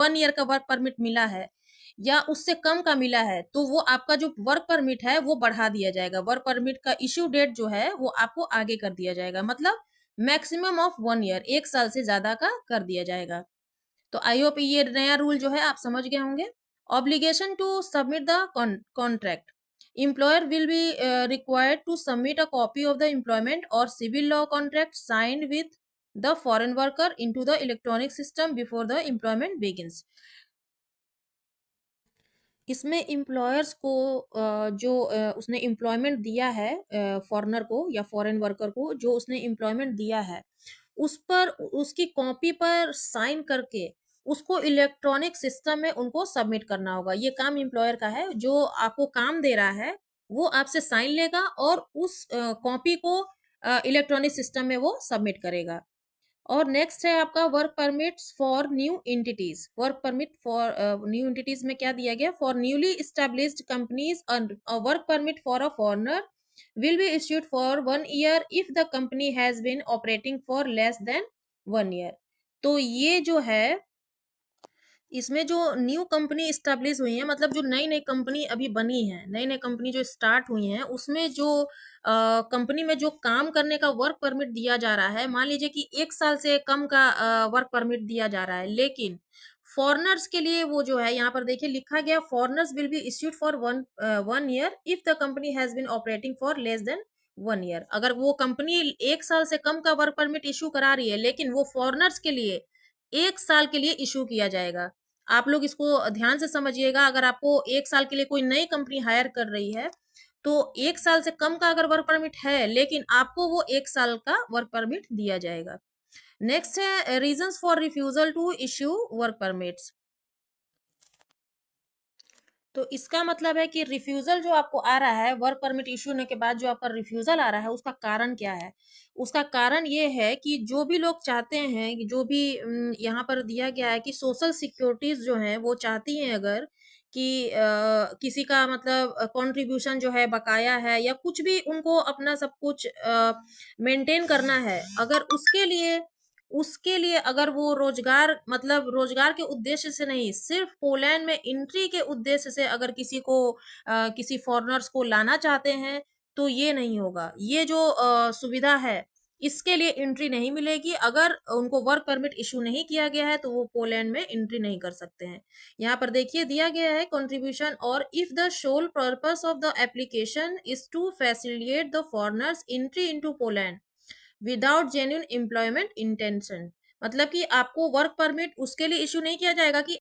1 year का work permit मिला है या उससे कम का मिला है, तो वो आपका जो वर्क परमिट है वो बढ़ा दिया जाएगा। वर्क परमिट का इश्यू डेट जो है वो आपको आगे कर दिया जाएगा, मतलब मैक्सिमम ऑफ 1 ईयर, 1 साल से ज़्यादा का कर दिया जाएगा। तो आई होप ये नया रूल जो है आप समझ गए होंगे। Obligation to submit the contract. Employer will be required to submit a copy of the employment or civil law contract signed with the foreign worker into the electronic system before the employment begins. इसमें employers को जो उसने employment दिया है foreigner को या foreign worker को, जो उसने एम्प्लॉयमेंट दिया है उस पर उसकी कॉपी पर साइन करके उसको इलेक्ट्रॉनिक सिस्टम में उनको सबमिट करना होगा। ये काम एम्प्लॉयर का है, जो आपको काम दे रहा है वो आपसे साइन लेगा और उस कॉपी को इलेक्ट्रॉनिक सिस्टम में वो सबमिट करेगा। और नेक्स्ट है आपका work permits for new entities. Work permit for new entities में क्या दिया गया? For newly established companies work permit for a foreigner will be issued for 1 year if the company has been operating for less than 1 year। तो ये जो है इसमें जो न्यू कंपनी स्टैब्लिश हुई है, मतलब जो नई नई कंपनी अभी बनी है, नई नई कंपनी जो स्टार्ट हुई हैं, उसमें जो कंपनी में जो काम करने का वर्क परमिट दिया जा रहा है, मान लीजिए कि 1 साल से कम का वर्क परमिट दिया जा रहा है, लेकिन फॉरनर्स के लिए वो जो है यहाँ पर देखिए लिखा गया, foreigners will be issued for 1 year if the company has been operating for less than 1 year. अगर वो कंपनी 1 साल से कम का वर्क परमिट इशू करा रही है, लेकिन वो फॉरनर्स के लिए 1 साल के लिए इशू किया जाएगा। आप लोग इसको ध्यान से समझिएगा। अगर आपको 1 साल के लिए कोई नई कंपनी हायर कर रही है, तो 1 साल से कम का अगर वर्क परमिट है, लेकिन आपको वो 1 साल का वर्क परमिट दिया जाएगा। नेक्स्ट है reasons for refusal to issue work permits. तो इसका मतलब है कि रिफ्यूजल जो आपको आ रहा है, वर्क परमिट इश्यू होने के बाद जो आपका रिफ्यूजल आ रहा है, उसका कारण क्या है? उसका कारण ये है कि जो भी लोग चाहते हैं कि जो भी यहाँ पर दिया गया है कि सोशल सिक्योरिटीज जो हैं वो चाहती हैं अगर कि किसी का मतलब कंट्रीब्यूशन जो है बकाया है या कुछ भी उनको अपना सब कुछ मेंटेन करना है, अगर उसके लिए अगर वो रोजगार मतलब रोजगार के उद्देश्य से नहीं, सिर्फ पोलैंड में एंट्री के उद्देश्य से अगर किसी को किसी फॉरेनर्स को लाना चाहते हैं, तो ये नहीं होगा। ये जो सुविधा है, इसके लिए एंट्री नहीं मिलेगी। अगर उनको वर्क परमिट इशू नहीं किया गया है, तो वो पोलैंड में एंट्री नहीं कर सकते हैं। यहाँ पर देखिए दिया गया है कंट्रीब्यूशन, और if the sole purpose of the application is to facilitate the foreigner's entry into Poland without genuine employment intention. मतलब कि आपको वर्क परमिट उसके लिए इशू नहीं किया जाएगा कि